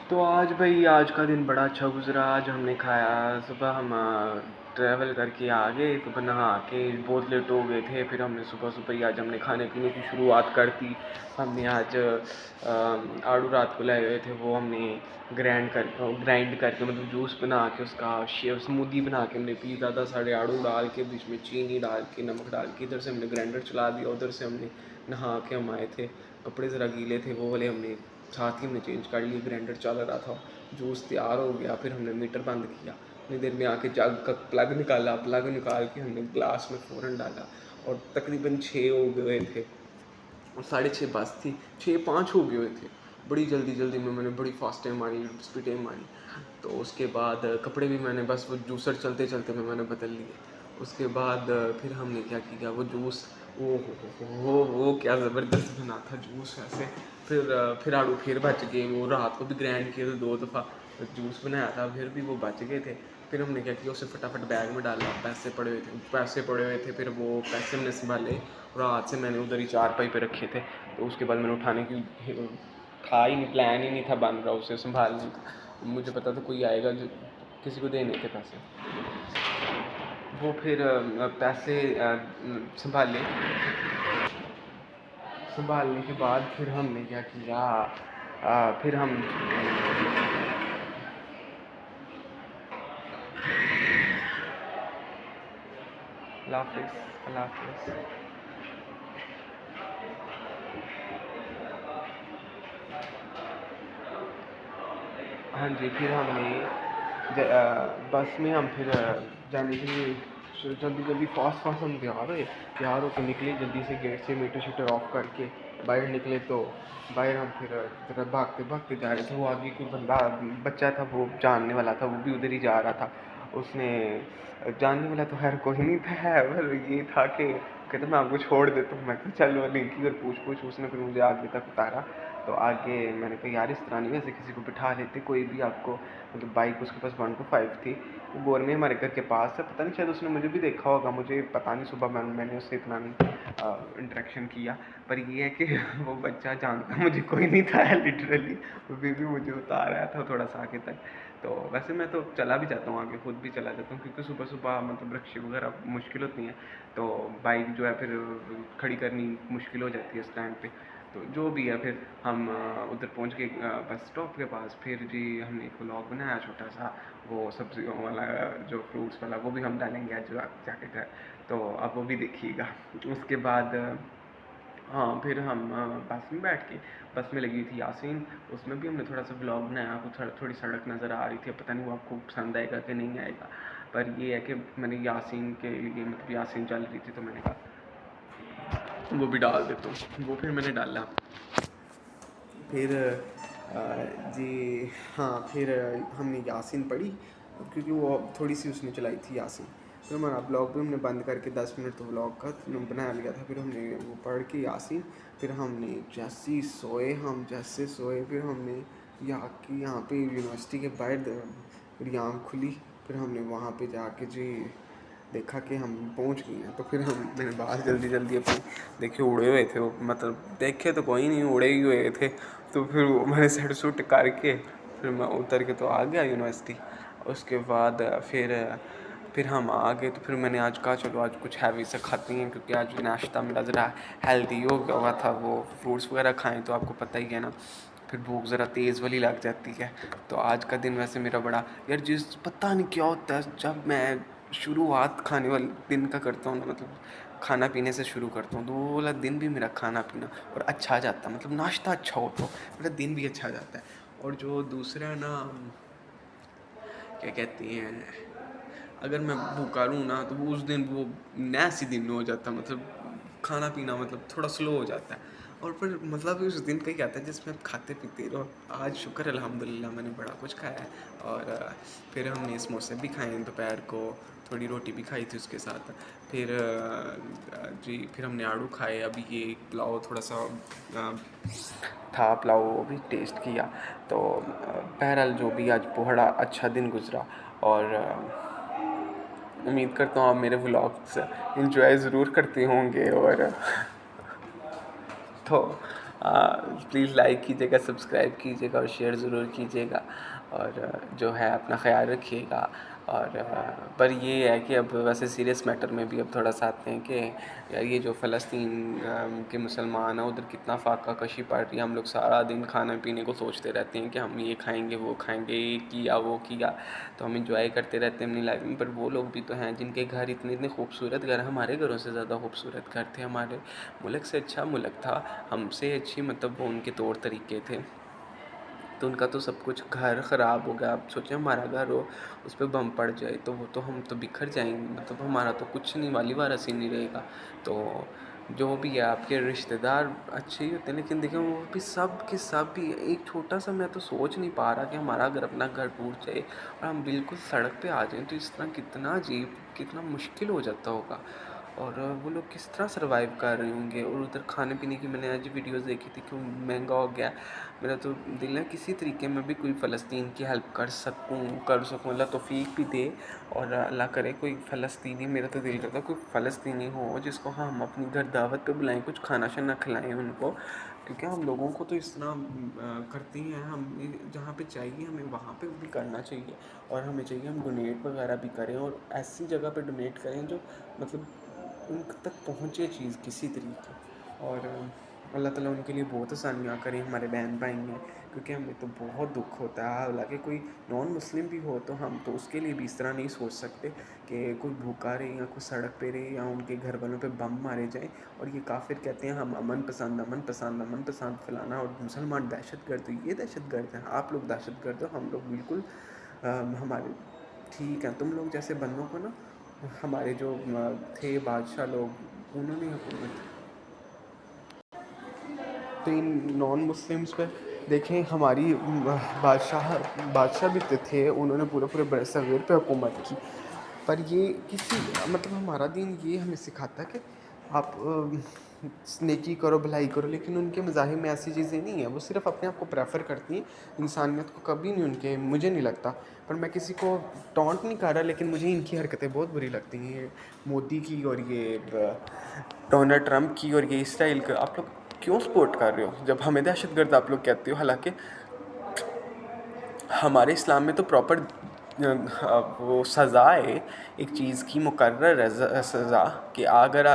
تو آج بھائی آج کا دن بڑا اچھا گزرا. آج ہم نے کھایا صبح. ہم ٹریول کر کے آ گئے, صبح نہا کے بہت لیٹ ہو گئے تھے. پھر ہم نے صبح ہی آج ہم نے کھانے پینے کی شروعات کر دی. ہم نے آج آڑو رات کو لائے ہوئے تھے, وہ ہم نے گرائنڈ کر کے مطلب جوس بنا کے اس کا اسمودی بنا کے ہم نے پی. زیادہ سارے آڑو ڈال کے بیچ میں چینی ڈال کے نمک ڈال کے ادھر سے ہم نے گرائنڈر چلا دیا, ادھر سے ہم نے نہا کے ہم آئے تھے. کپڑے ذرا گیلے تھے وہ والے ہم نے ساتھ ہی ہم نے چینج کر لی. گرائنڈر چل رہا تھا, جوس تیار ہو گیا. پھر ہم نے میٹر بند کیا, اتنی دیر میں آ کے جگ کا پلگ نکالا. پلگ نکال کے ہم نے گلاس میں فوراً ڈالا اور تقریباً 6 ہو گئے تھے اور 6:30 بس تھی. 6:05 ہو گئے ہوئے تھے. بڑی جلدی میں نے بڑی فاسٹ ٹائم ماری, اسپیڈ ٹائم ماری. تو اس کے بعد کپڑے بھی میں نے بس وہ جوسر چلتے میں نے بدل لیے. اس کے بعد پھر ہم نے کیا کیا, وہ جوس وہ کیا زبردست بنا تھا جوس ایسے. پھر آڑو پھر بچ گئے. وہ رات کو بھی گرائنڈ کیے تھے 2 دفعہ جوس بنایا تھا, پھر بھی وہ بچ گئے تھے. پھر ہم نے کیا کیا, اسے فٹافٹ بیگ میں ڈالا. پیسے پڑے ہوئے تھے. پھر وہ پیسے ہم نے سنبھالے. رات سے میں نے ادھر ہی چارپائی پہ رکھے تھے. تو اس کے بعد میں نے اٹھانے کی پلان ہی نہیں تھا بن رہا اسے سنبھالنے کا. مجھے پتا تھا کوئی آئے گا جو کسی کو دینے تھے پیسے. وہ پھر پیسے سنبھالنے کے بعد پھر ہم نے کیا کیا, پھر ہم اللہ حافظ. ہاں جی, پھر ہم نے بس میں ہم پھر جانے کے لیے جلدی فاسٹ ہم تیار ہو کے نکلے. جلدی سے گیٹ سے میٹر شیٹر آف کر کے باہر نکلے. تو باہر ہم پھر بھاگتے جا رہے تھے. وہ آگے کوئی بچہ تھا, وہ جاننے والا تھا, وہ بھی ادھر ہی جا رہا تھا. اس نے جاننے والا تو خیر کوئی نہیں تھا, پر یہ تھا کہ کہتا میں آپ کو چھوڑ دیتا ہوں. میں کہ چلو لنکی اور پوچھ. اس نے پھر مجھے آگے تک اتارا. تو آگے میں نے کہا یار اس طرح نہیں, ویسے کسی کو بٹھا لیتے کوئی بھی آپ کو. مطلب بائک اس کے پاس 125 تھی. وہ گور میں ہمارے گھر کے پاس ہے. پتہ نہیں شاید اس نے مجھے بھی دیکھا ہوگا, مجھے پتہ نہیں. صبح میں نے اس سے اتنا نہیں انٹریکشن کیا. پر یہ ہے کہ وہ بچہ جانتا مجھے کوئی نہیں تھا لٹرلی. وہ بھی مجھے اتار رہا تھا تھوڑا سا آگے تک. تو ویسے میں تو چلا بھی جاتا ہوں آگے, خود بھی چلا جاتا ہوں, کیونکہ صبح مطلب رکشے وغیرہ مشکل ہوتی ہیں. تو بائک جو ہے پھر کھڑی کرنی مشکل ہو جاتی ہے اس ٹائم پہ. تو جو بھی ہے, پھر ہم ادھر پہنچ گئے بس اسٹاپ کے پاس. پھر جی ہم نے ایک ولاگ بنایا چھوٹا سا, وہ سبزیوں والا جو فروٹس والا, وہ بھی ہم ڈالیں گے جو جا کے گھر. تو اب وہ بھی دیکھیے گا. اس کے بعد ہاں پھر ہم بس میں بیٹھ کے, بس میں لگی تھی یاسین. اس میں بھی ہم نے تھوڑا سا ولاگ بنایا. تھوڑی سڑک نظر آ رہی تھی. پتہ نہیں وہ آپ کو پسند آئے گا کہ نہیں آئے گا. پر یہ ہے کہ میں نے یاسین کے لیے, مطلب یاسین چل رہی تھی تو میں نے کہا وہ بھی ڈال دیتا ہوں. وہ پھر میں نے ڈالا. پھر جی ہاں, پھر ہم نے یاسین پڑھی کیونکہ وہ تھوڑی سی اس نے چلائی تھی یاسین. پھر ہمارا بلاگ بھی ہم نے بند کر کے 10 منٹ تو بلاگ کا بنا لیا تھا. پھر ہم نے وہ پڑھ کے یاسین, پھر ہم نے جیسے سوئے پھر ہم نے یہاں پہ یونیورسٹی کے باہر میری آنکھ کھلی. پھر ہم نے وہاں پہ جا کے جی دیکھا کہ ہم پہنچ گئے ہیں. تو پھر میں نے باہر جلدی اپنے دیکھے اڑے ہوئے تھے. وہ مطلب دیکھے تو کوئی نہیں, اڑے ہی ہوئے تھے. تو پھر میں نے سیٹ سوٹ کر کے پھر میں اتر کے تو آ گیا یونیورسٹی. اس کے بعد پھر ہم آ گئے. تو پھر میں نے آج کہا چلو آج کچھ ہیوی سے کھاتے ہیں, کیونکہ آج ناشتہ میرا ذرا ہیلدی ہو گیا ہوا تھا. وہ فروٹس وغیرہ کھائیں تو آپ کو پتہ ہی ہے نا, پھر بھوک ذرا تیز والی لگ جاتی ہے. تو آج کا دن ویسے میرا بڑا یار پتہ نہیں کیا ہوتا ہے جب میں شروعات کھانے والے دن کا کرتا ہوں نا, مطلب کھانا پینے سے شروع کرتا ہوں, تو وہ والا دن بھی میرا کھانا پینا اور اچھا جاتا ہے. مطلب ناشتہ اچھا ہو تو میرا دن بھی اچھا جاتا ہے. اور جو دوسرا نا کیا کہتے ہیں, اگر میں بھوکا رہوں نا تو وہ اس دن وہ نیسی دن ہو جاتا ہے. مطلب کھانا پینا مطلب تھوڑا سلو ہو جاتا ہے. اور پھر مطلب اس دن کا ہی آتا ہے جس میں آپ کھاتے پیتے رہو. آج شکر الحمد للہ میں نے بڑا کچھ کھایا ہے. اور پھر ہم نے سموسے بھی کھائے ہیں دوپہر کو, تھوڑی روٹی بھی کھائی تھی اس کے ساتھ. پھر ہم نے آڑو کھائے. ابھی یہ پلاؤ تھوڑا سا تھا, پلاؤ وہ بھی ٹیسٹ کیا. تو بہرحال جو بھی آج بڑا اچھا دن گزرا. اور امید کرتا ہوں آپ میرے ولاگس انجوائے ضرور کرتے ہوں گے. اور تو پلیز لائک کیجیے گا، سبسکرائب کیجیے گا اور شیئر ضرور کیجیے گا، اور جو ہے اپنا خیال رکھیے گا. اور پر یہ ہے کہ اب ویسے سیریس میٹر میں بھی اب تھوڑا سا آتے ہیں کہ یار یہ جو فلسطین کے مسلمان ہیں ادھر کتنا فاقہ کشی پڑ رہی ہے. ہم لوگ سارا دن کھانے پینے کو سوچتے رہتے ہیں کہ ہم یہ کھائیں گے وہ کھائیں گے، یہ کیا وہ کیا، تو ہم انجوائے کرتے رہتے ہیں اپنی لائف میں. پر وہ لوگ بھی تو ہیں جن کے گھر اتنے خوبصورت گھر، ہمارے گھروں سے زیادہ خوبصورت گھر تھے، ہمارے ملک سے اچھا ملک تھا، ہم سے اچھی مطلب وہ ان کے طور طریقے تھے. تو ان کا تو سب کچھ گھر خراب ہو گیا. آپ سوچیں ہمارا گھر ہو، اس پہ بم پڑ جائے تو وہ تو ہم تو بکھر جائیں گے، مطلب ہمارا تو کچھ نہیں والی وارث ہی نہیں رہے گا. تو جو بھی ہے آپ کے رشتہ دار اچھے ہی ہوتے ہیں، لیکن دیکھیں وہ بھی سب کے سب بھی ایک چھوٹا سا، میں تو سوچ نہیں پا رہا کہ ہمارا اگر اپنا گھر ٹوٹ جائے اور ہم بالکل سڑک پہ آ جائیں تو اس طرح کتنا عجیب، کتنا مشکل ہو جاتا ہوگا. اور وہ لوگ کس طرح سروائیو کر رہے ہوں گے. اور ادھر کھانے پینے کی میں نے آج ویڈیوز دیکھی تھی کہ مہنگا ہو گیا. میرا تو دل ہے کسی طریقے میں بھی کوئی فلسطین کی ہیلپ کر سکوں. اللہ توفیق بھی دے، اور اللہ کرے کوئی فلسطینی، میرا تو دل کرتا ہے کوئی فلسطینی ہو جس کو ہم اپنی گھر دعوت پہ بلائیں، کچھ کھانا شانا کھلائیں ان کو. کیونکہ ہم لوگوں کو تو اس طرح کرتے ہیں، ہم جہاں پہ چاہیے ہمیں وہاں پہ بھی کرنا چاہیے. اور ہمیں چاہیے ہم ڈونیٹ وغیرہ بھی کریں، اور ایسی جگہ پہ ڈونیٹ کریں جو مطلب ان تک پہنچے چیز کسی طریقے. اور اللہ تعالیٰ ان کے لیے بہت آسانیاں کریں، ہمارے بہن بھائی ہیں. کیونکہ ہمیں تو بہت دکھ ہوتا ہے، حالانکہ کوئی نان مسلم بھی ہو تو ہم تو اس کے لیے بھی اس طرح نہیں سوچ سکتے کہ کوئی بھوکا رہے یا کوئی سڑک پہ رہے یا ان کے گھر والوں پہ بم مارے جائیں. اور یہ کافر کہتے ہیں ہم امن پسند امن پسند امن پسند فلانا، اور مسلمان دہشت گرد. یہ دہشت گرد ہیں، آپ لوگ دہشت گرد ہو، ہم لوگ بالکل ہمارے ٹھیک ہیں. تم لوگ جیسے بندوں کو نا، ہمارے جو تھے بادشاہ لوگ، انہوں نے حکومت تو ان نان مسلمس پہ دیکھیں. ہماری بادشاہ بھی تھے، انہوں نے پورے بر صغیر پہ حکومت کی. پر یہ کسی مطلب ہمارا دین یہ ہمیں سکھاتا ہے کہ آپ نیکی کرو بھلائی کرو، لیکن ان کے مذاہب میں ایسی چیزیں نہیں ہیں. وہ صرف اپنے آپ کو پریفر کرتی ہیں، انسانیت کو کبھی نہیں ان کے، مجھے نہیں لگتا. پر میں کسی کو ٹونٹ نہیں کر رہا، لیکن مجھے ان کی حرکتیں بہت بری لگتی ہیں، یہ مودی کی اور یہ ڈونلڈ ٹرمپ کی اور یہ اسرائیل کا. آپ لوگ کیوں سپورٹ کر رہے ہو جب ہمیں دہشت گرد آپ لوگ کہتے ہو؟ حالانکہ ہمارے اسلام میں تو پراپر وہ سزا ہے، ایک چیز کی مقرر ہے سزا، کہ اگر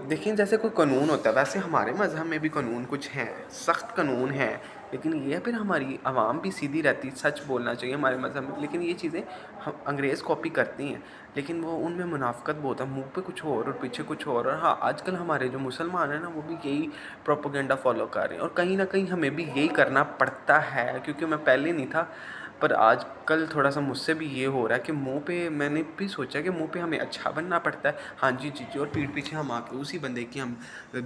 دیکھیں جیسے کوئی قانون ہوتا ہے ویسے ہمارے مذہب میں بھی قانون کچھ ہیں، سخت قانون ہیں. لیکن یہ پھر ہماری عوام بھی سیدھی رہتی، سچ بولنا چاہیے ہمارے مذہب میں. لیکن یہ چیزیں ہم انگریز کاپی کرتی ہیں، لیکن وہ ان میں منافقت بہت ہے، منہ پہ کچھ اور پیچھے کچھ اور. اور ہاں آج کل ہمارے جو مسلمان ہیں نا وہ بھی یہی پروپیگنڈا فالو کر رہے ہیں. اور کہیں نہ کہیں ہمیں بھی یہی کرنا پڑتا ہے، کیونکہ میں پہلے نہیں تھا، پر آج کل تھوڑا سا مجھ سے بھی یہ ہو رہا ہے کہ منہ پہ میں نے بھی سوچا کہ منہ پہ ہمیں اچھا بننا پڑتا ہے. ہاں جی جی جی، اور پیٹھ پیچھے ہم آ کے اسی بندے کی ہم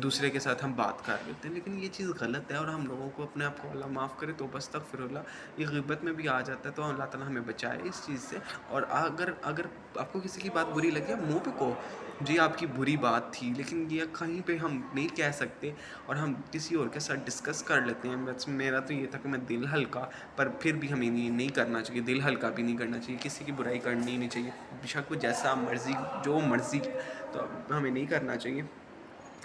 دوسرے کے ساتھ ہم بات کر لیتے ہیں. لیکن یہ چیز غلط ہے، اور ہم لوگوں کو اپنے آپ کو اللہ معاف کرے تو بس استغفر اللہ، یہ غیبت میں بھی آ جاتا ہے. تو اللہ تعالیٰ ہمیں بچائے اس چیز سے. اور اگر آپ کو کسی کی بات بری لگے منہ پہ کہو جی آپ کی بری بات تھی، لیکن یہ کہیں پہ ہم نہیں کہہ سکتے، اور ہم کسی اور کے ساتھ ڈسکس کر لیتے ہیں. بس میرا تو یہ تھا کہ میں دل ہلکا، پر پھر بھی ہمیں نہیں کرنا چاہیے، دل ہلکا بھی نہیں کرنا چاہیے، کسی کی برائی کرنی ہی نہیں چاہیے، بے شک وہ جیسا مرضی جو مرضی، تو ہمیں نہیں کرنا چاہیے.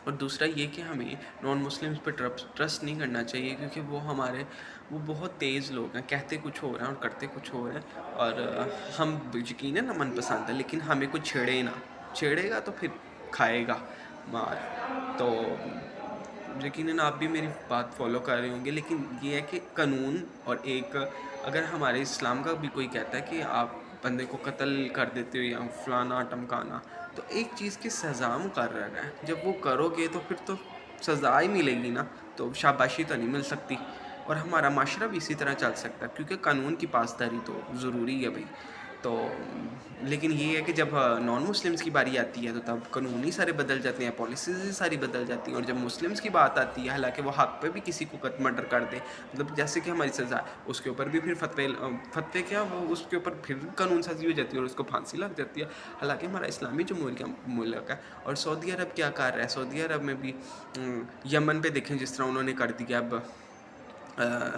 اور دوسرا یہ کہ ہمیں نان مسلمس پہ ٹرسٹ نہیں کرنا چاہیے، کیونکہ وہ بہت تیز لوگ ہیں، کہتے کچھ ہو رہے ہیں اور کرتے کچھ ہو رہے ہیں. اور ہم یقیناً من پسند ہے، لیکن ہمیں کوئی چھیڑے نہ، چھیڑے گا تو پھر کھائے گا مار. تو یقیناً آپ بھی میری بات فالو کر رہے ہوں گے. لیکن یہ ہے کہ قانون، اور ایک اگر ہمارے اسلام کا بھی کوئی کہتا ہے کہ آپ بندے کو قتل کر دیتے ہو یا فلانا ٹمکانا، تو ایک چیز کی سزا مقرر ہے. جب وہ کرو گے تو پھر تو سزا ہی ملے گی نا، تو شاباشی تو نہیں مل سکتی. اور ہمارا معاشرہ بھی اسی طرح چل سکتا ہے، کیونکہ قانون کی پاسداری تو ضروری ہے بھائی. تو لیکن یہ ہے کہ جب نان مسلمس کی باری آتی ہے تو تب قانون ہی سارے بدل جاتے ہیں، پالیسیز ہی ساری بدل جاتی ہیں. اور جب مسلمس کی بات آتی ہے، حالانکہ وہ حق پہ بھی کسی کو مرڈر کر دے، مطلب جیسے کہ ہماری سزا ہے، اس کے اوپر بھی پھر فتوے کیا وہ اس کے اوپر پھر قانون سازی ہو جاتی ہے اور اس کو پھانسی لگ جاتی ہے. حالانکہ ہمارا اسلامی جمہوریہ ملک ہے. اور سعودی عرب کیا کر رہا ہے؟ سعودی عرب میں بھی یمن پہ دیکھیں جس طرح انہوں نے کر دیا. اب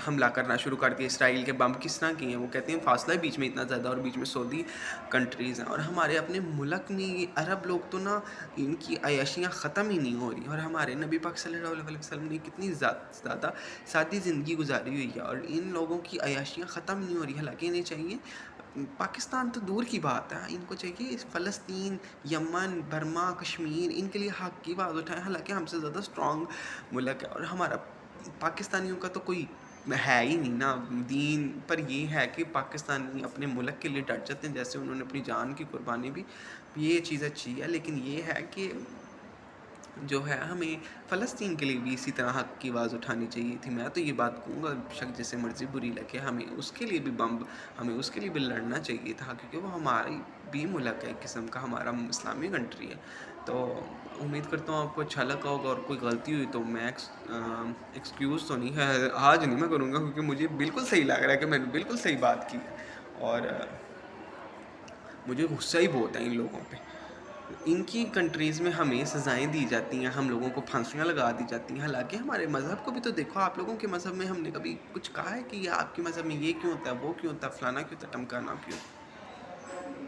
حملہ کرنا شروع کر دیا. اسرائیل کے بم کس طرح کیے ہیں, وہ کہتے ہیں فاصلہ ہے بیچ میں اتنا زیادہ, اور بیچ میں سعودی کنٹریز ہیں, اور ہمارے اپنے ملک میں عرب لوگ تو نا ان کی عیاشیاں ختم ہی نہیں ہو رہی, اور ہمارے نبی پاک صلی اللہ علیہ وسلم نے کتنی زیادہ سادی زندگی گزاری ہوئی ہے, اور ان لوگوں کی عیاشیاں ختم نہیں ہو رہی. حالانکہ انہیں چاہیے, پاکستان تو دور کی بات ہے, ان کو چاہیے فلسطین, یمن, برما, کشمیر, ان کے لیے حق کی بات اٹھائیں. حالانکہ ہم سے زیادہ اسٹرانگ ملک ہے, اور ہمارا پاکستانیوں کا تو کوئی ہے ہی نہیں نا دین پر. یہ ہے کہ پاکستانی اپنے ملک کے لیے ڈٹ جاتے ہیں, جیسے انہوں نے اپنی جان کی قربانی بھی, یہ چیز اچھی ہے. لیکن یہ ہے کہ جو ہے ہمیں فلسطین کے لیے بھی اسی طرح حق کی آواز اٹھانی چاہیے تھی. میں تو یہ بات کہوں گا, شک جیسے مرضی بری لگے, ہمیں اس کے لیے بھی ہمیں اس کے لیے بھی لڑنا چاہیے تھا, کیونکہ وہ ہماری بھی ملک ہے ایک قسم کا, ہمارا اسلامی کنٹری ہے. تو امید کرتا ہوں آپ کو اچھا لگا ہوگا, اور کوئی غلطی ہوئی تو میں ایکسکیوز تو نہیں ہے, آج نہیں میں کروں گا, کیونکہ مجھے بالکل صحیح لگ رہا ہے کہ میں نے بالکل صحیح بات کی ہے, اور مجھے غصہ ہی بہت ہے ان لوگوں پہ. ان کی کنٹریز میں ہمیں سزائیں دی جاتی ہیں, ہم لوگوں کو پھانسیاں لگا دی جاتی ہیں. حالانکہ ہمارے مذہب کو بھی تو دیکھو, آپ لوگوں کے مذہب میں ہم نے کبھی کچھ کہا ہے کہ یہ آپ کے مذہب میں یہ کیوں ہوتا ہے, وہ کیوں ہوتا ہے, فلانا کیوں ہوتا ہے, ٹمکانا کیوں ہوتا ہے؟